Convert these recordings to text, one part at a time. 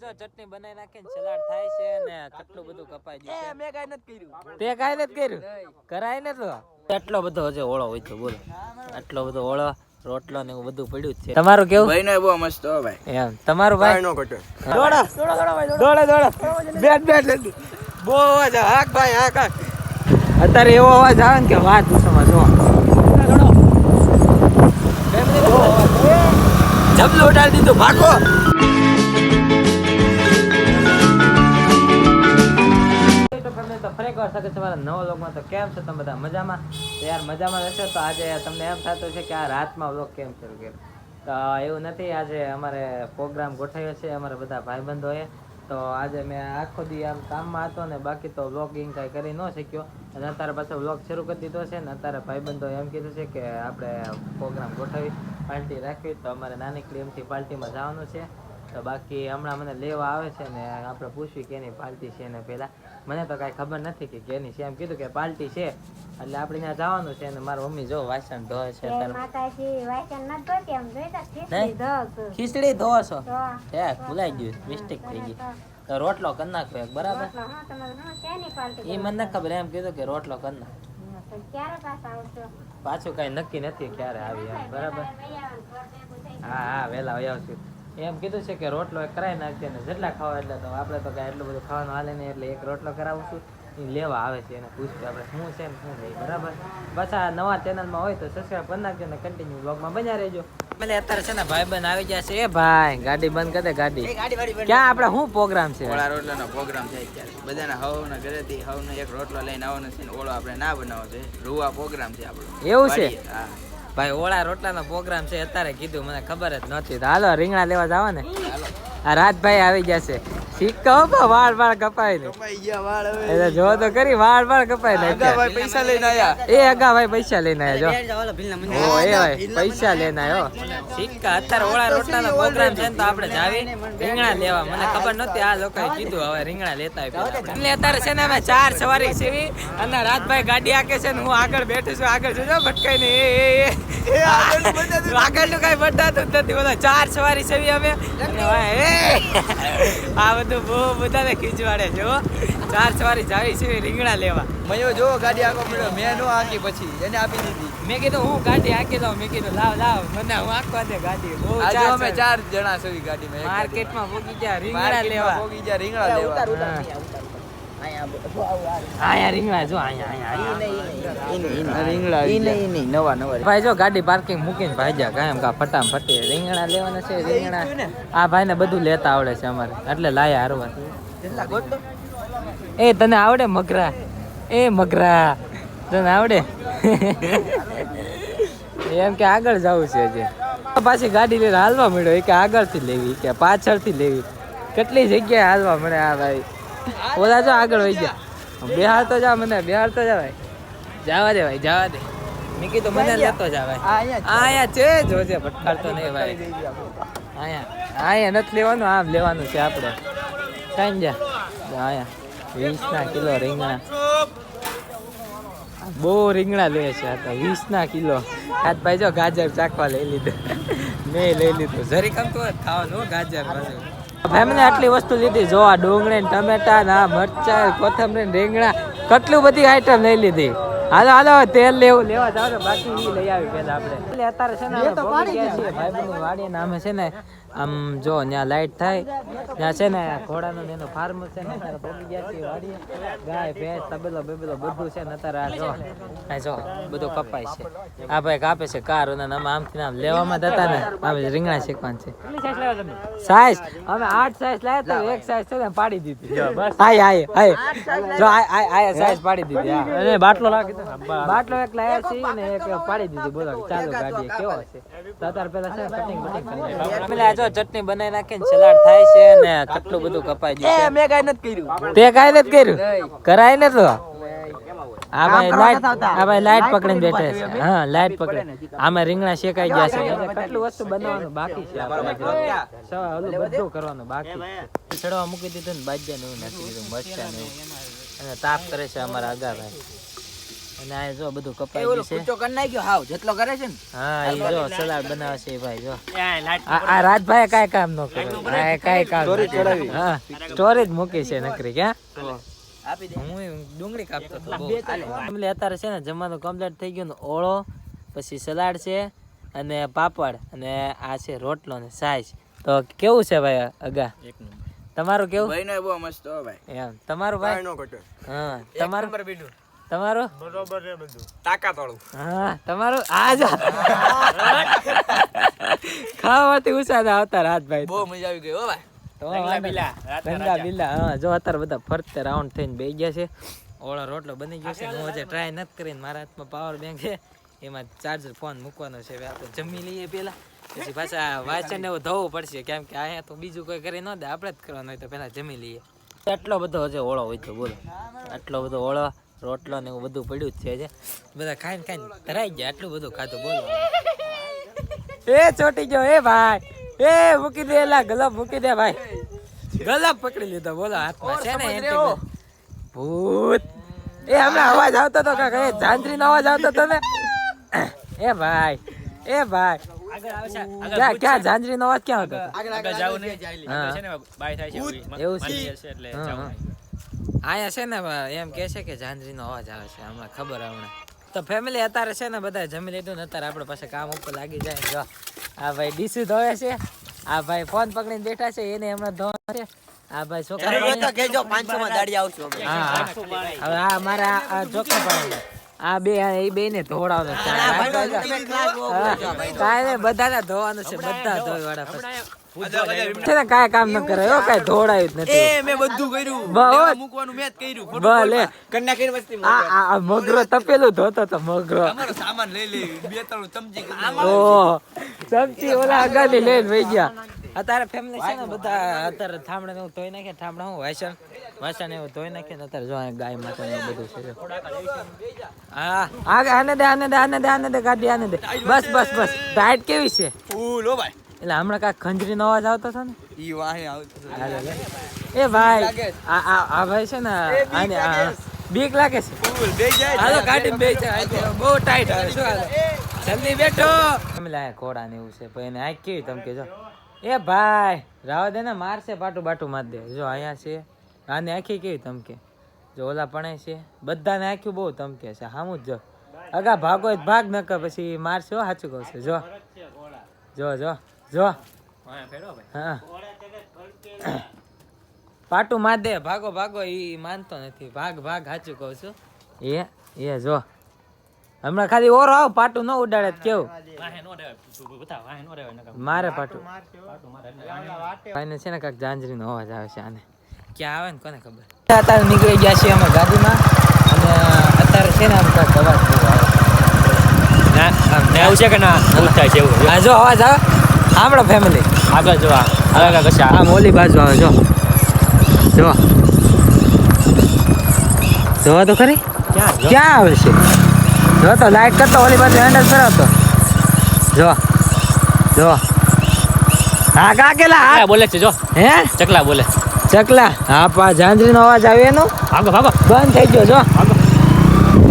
જો ચટણી બનાવી નાખીને સલાડ થાય છે ને કેટલું બધું કપાઈ ગયું છે. મેં કાઈ નથી કર્યું. તે કાઈ નથી કર્યું. કરાય ને તો એટલો બધો હજે ઓળો હોય છે બોલો. આટલો બધો ઓળો રોટલો ને એવું બધું પડ્યું જ છે. તમારું કેવું? ભાઈ નો બહુ મસ્ત હો ભાઈ. એમ તમારું ભાઈ નો ઘટે. દોડો બેટ બહુ અવાજ હાક ભાઈ હાક અત્યારે એવો અવાજ આવે ને કે વાત પૂછવામાં જો જબલું ઉડાડી દીધું ભાગો. ફરી વાર સાથે તમારા નવા વ્લોગમાં. તો કેમ છો તમે બધા? મજામાં? યાર મજામાં રહેશો તો આજે તમને એમ થતું છે કે આ રાતમાં વ્લોગ કેમ શરૂ કર્યો. તો એવું નથી, આજે અમારે પ્રોગ્રામ ગોઠવ્યો છે અમારા બધા ભાઈબંધોએ. તો આજે મેં આખો દી આમ કામમાં હતો ને બાકી તો વ્લોગિંગ કાંઈ કરી ન શક્યો અને અત્યારે પાછો વ્લોગ શરૂ કરી દીધો છે ને અત્યારે ભાઈબંધો એમ કીધું છે કે આપણે પ્રોગ્રામ ગોઠવી પાર્ટી રાખવી. તો અમારે નાનકડી એમથી પાર્ટીમાં જવાનું છે. તો બાકી હમણાં મને લેવા આવે છે ને આપણે પૂછવી કેની પાર્ટી છે ને પહેલાં મને તો કાંઈ ખબર નથી કે કેની છે. એમ કીધું કે પાર્ટી છે એટલે આપણે ત્યાં જવાનું છે. અને મારી મમ્મી જો વાસણ ધોવે છે. ખીચડી ધોવો છો? હે ભૂલાઈ ગયું, મિસ્ટેક થઈ ગઈ. તો રોટલો કરી નાખો એક, બરાબર? એ મને ન ખબર, એમ કીધું કે રોટલો કરી નાખો. પાછું કઈ નક્કી નથી ક્યારે આવી એમ, બરાબર? હા હા વહેલા વહી આવશું એમ કીધું છે કે રોટલો એક કરાવી નાખજે ને જેટલા ખાવા એટલે. તો આપણે તો કાંઈ એટલું બધું ખાવાનું હાલે નહીં એટલે એક રોટલો કરાવું છું. એ લેવા આવે છે એને પૂછતું આપણે શું છે ને શું નહીં, બરાબર? બસ આ નવા ચેનલમાં હોય તો સબસ્ક્રાઈબ કરી નાખજો ને કન્ટિન્યુ બ્લોગમાં બન્યા રહેજો. એટલે અત્યારે છે ને ભાઈ બંધ આવી ગયા છે. એ ભાઈ ગાડી બંધ કરી દે ગાડી. ક્યાં આપણે શું પ્રોગ્રામ છે? ઓળા રોટલાનો પ્રોગ્રામ છે અત્યારે. બધાના હવના ઘરેથી હવનો એક રોટલો લઈને આવવાનો છે ને ઓળો આપણે ના બનાવવો છે. રૂવા પ્રોગ્રામ છે આપણો. એવું છે? હા ભાઈ ઓળા રોટલાનો પ્રોગ્રામ છે અત્યારે કીધું, મને ખબર જ નહોતી. તો હાલો રીંગણા લેવા જાવ ને. આ રાજભાઈ આવી જશે. સિક્કા વાળ વાળ કપાય ને એટલે જો તો કરી વાળ વાળ કપાય ને. પૈસા લઈને આયા. એ અગા ભાઈ પૈસા લઈને આવ્યા જો. ઓ એ ભાઈ પૈસા લઈને આવ્યો. સિક્કા અત્યારે ઓળા રોટલાનો પ્રોગ્રામ છે ને તો આપણે જાવી રીંગણા લેવા. મને ખબર નહોતી, આ લોકોએ કીધું હવે રીંગણા લેતા આવી. એટલે અત્યારે છે ને અમે 4 સવારી સીવી અને રાજભાઈ ગાડી આકે છે ને હું આગળ બેઠું છું. આગળ જોજો ભટકાઈ ને આગળનું કઈ બધાતું જ નથી. બધા 4 સવારી સીવી અમે. આ બધું બહુ બધાને ખીચવાડે છે. 4 સવારી જાવી છે રીંગણા લેવા. મયો જો ગાડી આખો મળ્યો મેં નો આંકી પછી એને આપી દીધી. મેં કીધું હું ગાડી આંકી દઉં. મેં કીધું લાવ મને હું આંકવા દે ગાડી. બહુ આજે અમે 4 જણા છે ગાડીમાં. માર્કેટમાં પોગી ગયા રીંગણા લેવા. પોગી ગયા રીંગણા લેવા. આયા રીંગણા જો આયા રીંગણા ઈ નવા ભાઈ જો ગાડી પાર્કિંગ મૂકીને ભાઈ જા કાયમ કા ફટામ ફટી રીંગણા લેવાના છે. રીંગણા આ ભાઈને બધું લેતા આવડે છે અમારે એટલે લાયા હારવા. એ તને આવડે મગરા? એ મગરા તને આવડે? એમ કે આગળ જવું છે હજી. પાછી ગાડી લઈને હાલવા મળ્યો. કે આગળથી લેવી કે પાછળથી લેવી, કેટલી જગ્યાએ હાલવા મળે આ ભાઈ. ઓલા જો આગળ વહી ગયા. બિહાર તો જા, મને બિહાર તો જા ભાઈ. જવા દે ભાઈ જવા દે. મેં કીધું મને લેતો જા ભાઈ. અહીંયા છે જોજે ભટકાડતો નહીં ભાઈ. અહીંયા નથી લેવાનું, આમ લેવાનું છે આપણે. કાંઈ જા અહીંયા 20 કિલો રીંગણા. બહુ રીંગણા લે છે આ તો 20 કિલો. આજ ભાઈ જો ગાજર ચાખવા લઈ લીધું. મેં લઈ લીધું જરી કમતું હોય ખાવાનું ગાજર પાછું. ભાઈ મને આટલી વસ્તુ લીધી જો આ ડુંગળી ને ટમેટા ના મરચા કોથમરી રીંગણા કેટલું બધી આઈટમ લઈ લીધી. હાલો હાલો તેલ લેવા જાવ ને બાકી લઈ આવી પેલા આપણે. એટલે અત્યારે છે ને ભાઈબંધની વાડી નામે છે ને આમ જો ત્યાં લાઈટ થાય ત્યાં છે ને ઘોડાનું એનું ફાર્મ છે ને અત્યારે પહોંચી ગયા છે વાડીએ. ગાય ભેંસ તબેલો બેબેલો બધું છે ને અત્યારે આ જો બધું કપાય છે. આ ભાઈ કાપે છે કાર અને અમે આમથી આમ લેવામાં જ હતા ને આમ રીંગણા શેકવાનું છે. સાઈઝ અમે 8 સાઈઝ લાવ્યા તો એક સાઈઝ છે ને પાડી દીધી. આય જો આય સાઈઝ પાડી દીધી. અને બાટલો લાગી બાટલો એક લાવ્યા છે ને એક પાડી દીધી. બોલો ચાલો ગાડી કેવો છે તો અત્યારે પેલા છે કટિંગ બટિંગ ચટણી બનાવી નાખીને સલાડ થાય છે ને કેટલું બધું કપાઈ ગયું છે. મેં કાઈ નથી કર્યું. તે કાઈ નથી કર્યું? કરાય ને તો આ ભાઈ લાઈટ પકડીને બેઠે છે. હા લાઈટ પકડે. આમાં રીંગણા શેકાઈ ગયા છે. કેટલું વસ્તુ બનાવવાનું બાકી છે. ઓલું બધું કરવાનું બાકી છે. ચડવા મૂકી દીધું ને બાજ્યા ને એવું નાખી દીધું મરચા ને અને તાપ કરે છે અમારા આગા ભાઈ. અને આ જો બધું કપાઈ એ ઓલો ગયું છે. કૂચો કરી નાખ્યો હાવ જેટલો કરે છે ને. હા એ જો સલાડ બનાવે છે એ ભાઈ જો. આ રાજભાઈ કાંઈ કામ ન કરે. આ કાંઈ કામ સ્ટોરી નથી. ચડાવી. હા સ્ટોરી જ મૂકી છે નકરી ક્યાં. આપી દે. હું ડુંગળી કાપતો હતો બહુ. ફેમિલી અત્યારે છે ને જમવાનું કમ્પ્લીટ થઈ ગયું ને ઓળો પછી સલાડ છે અને પાપડ અને આ છે રોટલો ને સાઈઝ. તો કેવું છે ભાઈ અગા? તમારું કેવું? ભાઈનો બહુ મસ્ત હો ભાઈ. એમ તમારું ભાઈ? હા તમારું તમારું બરોબર છે બધું તાકાત વાળું. હા તમારું આ જા ખાવાથી ઉસાદા આવતા રાજભાઈ. બહુ મજા આવી ગઈ હો ભાઈ. રંગા બિલ્લા હા જો અત્યારે બધા ફરતે રાઉન્ડ થઈને બેસી ગયા છે. ઓળો રોટલો બની ગયો છે. હું હજી ટ્રાય નથી કરીને મારા હાથમાં પાવર બેંક છે એમાં ચાર્જર ફોન મૂકવાનો છે. હવે આપણે જમી લઈએ પેલા પછી પાછા વાંચન એવું ધોવું પડશે કેમ કે અહીંયા તો બીજું કોઈ કરી ન દે આપણે જ કરવાનું હોય તો પેલા જમી લઈએ. એટલો બધો હજી ઓળો હોય તો બોલો આટલો બધો ઓળો રોટલો ને એવું બધું પડ્યું જ છે બધા ખાઈને ખાઈને ધરાઈ ગયા આટલું બધું ખાધું બોલો. એ ચોટી ગયો એ ભાઈ એ મૂકી દે એલા ગલબ મૂકી દે ભાઈ. ગલબ પકડી લીધો બોલો હાથમાં છે ને એન્ટી ભૂત. એ હમણાં અવાજ આવતો હતો કાકા એ ઝાંઝરીનો અવાજ આવતો હતો ને. એ ભાઈ એ ભાઈ ક્યાં ક્યાં ઝાંઝરીનો અવાજ ક્યાં હતો? એવું છે આયા છે ને એમ કે છે કે ઝાંઝરીનો અવાજ આવે છે હમણાં ખબર હમણાં. તો ફેમિલી અત્યારે છે ને બધા જમી લીધું ને અત્યારે આપણે પાસે કામ ઉપર લાગી જાય. જો આ ભાઈ ડીસી ધોવે છે આ ભાઈ ફોન પકડીને બેઠા છે એને હમણાં ધોવા છે. આ ભાઈ છોકરા કેજો 500 માં દાડી આવશું. હા હવે આ મારા આ ચોખ્ખા પાણી આ બે એ બે ને ધોવડાવવાનું કાંઈ નહીં બધાને ધોવાનું છે બધા ધોઈ વાળા છે ને કાંઈ કામ ન કરે કાંઈ ધોવડાયું જ નથી. મેં બધું કર્યું. બહુ મૂકવાનું મેં જ કર્યું. ભલે કન્યા કરી વસ્તી આ મગરો તપેલું ધોતો તો મગરો તમારો સામાન લઈ લે બે ત્રણ ચમચી ઓ ચમચી ઓલા અગાડી લઈને વહી ગયા. અત્યારે ફેમિલી છે ને બધા અત્યારે થાંભડા એવું ધોઈ નાખે થાંભડા હું વાસણ એવું ધોઈ નાખે ને અત્યારે જો આ ગાય માતા ને બધું છે. હા આને દે ગાડી આને દે બસ બસ બસ ડાયટ કેવી છે? ફૂલ હો ભાઈ. એટલે હમણાં કાંઈક ખંજરીનો અવાજ આવતો હતો ને ઈ વાહે આવતો. એ ભાઈ આ ભાઈ છે ને આને બીક લાગે છે. ફૂલ બે જાય. હાલો ગાડી બે જાય બહુ ટાઈટ આવે શું હાલો જલ્દી બેઠો. ફેમિલી આ ઘોડા ને એવું છે પણ એને આંખ કેવી તમે કેજો. એ ભાઈ રાવ દે ને મારશે પાટું બાટું માર દે. જો અહીંયા છે આને આખી કેવી ધમકે જો ઓલા પણ છે બધાને આખ્યું બહુ ધમકે છે સામું જ જો અગા ભાગો ભાગ ન કર પછી મારશે સાચું કહું છે. જો જો જો જો હા પાટું માર દે ભાગો ભાગો ઈ માનતો નથી ભાગ ભાગ સાચું કહું છું. એ જો હમણાં ખાલી ઓરો આવ પાટું ન ઉડાડે કેવું મારે પાટું ભાઈને છે ને કાંઈક ઝાંઝરીનો અવાજ આવે છે આને ક્યાં આવે ને કોને ખબર. અત્યારે નીકળી ગયા છીએ અમે ગાડીમાં અને અત્યારે છે ને આમ કાંઈક અવાજ એવું છે કે ના થાય છે એવું. હા જો અવાજ આવે સાંભળો ફેમિલી આગળ જોવા આગળ કશા આમ ઓલી બાજુ આવે જો જો જોવા તો ખરી ક્યાં આવે છે જો તો લાઈટ કરતો ઓલી બાજુ હેન્ડલ ફેરવતો જો જો હા કાકેલા હા બોલે છે જો હે ચકલા બોલે ચકલા હા પા ઝાંઝરીનો અવાજ આવે એનો ભાગો ભાગો બંધ થઈ ગયો જો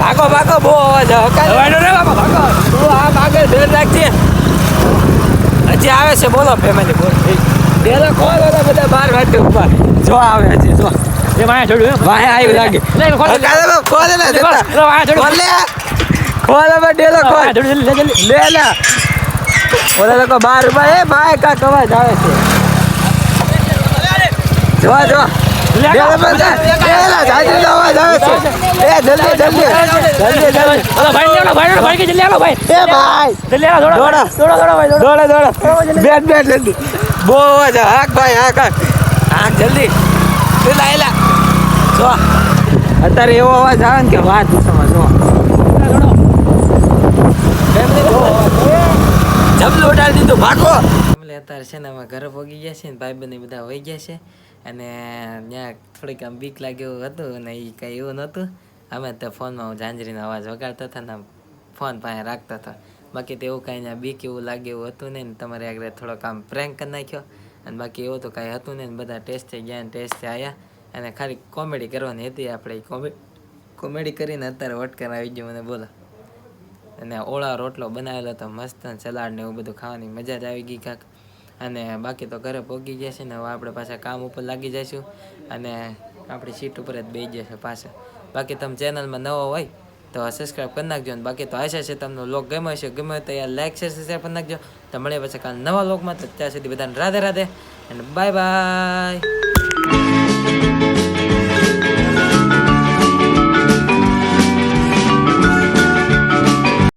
ભાગો ભાગો બહુ અવાજ આવે ભાગો તું આ ભાગે ડર રાખજે હજી આવે છે બોલો ફેમિલી બોલ ડેરો ખોલ ઓલા બધા બહાર વાટે ઉપર જો આવે હજી જો એ વાયા છોડ્યું વાહે આવ્યું લાગે ખોલ લે ખોલ હવે ડેરો ખોલ લે લે ઓલા લોકો બહાર ઉભા એ ભાઈ કાક અવાજ આવે છે જો જો ડેરો બંધ ડેલા ઝાંઝરીનો અવાજ આવે છે એ જલ્દી ભાઈ કે જલ્દી આવો ભાઈ એ ભાઈ જલ્દી આવો દોડો ભાઈ દોડો બેટ જલ્દી બહુ અવાજ હાક ભાઈ હાક જલ્દી પેલા એલા જો અત્યારે એવો અવાજ આવે ને કે વાત સમજો જબલું ઉડાડી દીધું ભાગો. અત્યારે છે ને અમે ઘરે પહોંચી ગયા છે ને ભાઈ બંને બધા વહી ગયા છે અને ત્યાં થોડીક આમ બીક લાગ્યું હતું અને એ કંઈ એવું નહોતું. અમે તો ફોનમાં ઝાંઝરીનો અવાજ વગાડતા હતા ને ફોન પાસે રાખતા હતા બાકી તો એવું કાંઈ બીક એવું લાગે એવું હતું નહીં ને તમારે આગળ થોડોક આમ પ્રેન્ક કરી નાખ્યો અને બાકી એવું તો કાંઈ હતું નહીં ને બધા ટેસ્ટ થઈ ગયા ને ટેસ્ટ આવ્યા અને ખાલી કોમેડી કરવાની હતી આપણે કોમેડી કરીને અત્યારે વટકાર આવી ગયો મને બોલો. અને ઓળા રોટલો બનાવેલો તો મસ્ત સલાડ ને એવું બધું ખાવાની મજા જ આવી ગઈ કાંક. અને બાકી તો ઘરે પહોંચી ગયા છે ને હવે આપણે પાછા કામ ઉપર લાગી જઈશું અને આપણી સીટ ઉપર જ બેસી જશે પાછા. બાકી તમે ચેનલમાં નવો હોય તો સબસ્ક્રાઈબ કરી નાખજો. અને બાકી તો આશા છે તમને વ્લોગ ગમે હશે, ગમે તો યાર લાઈક શેર સબસ્ક્રાઈબ કરી નાખજો. તો મળીએ પછી કાલ નવા વ્લોગમાં. તો ત્યાં સુધી બધાને રાધે રાધે અને બાય બાય.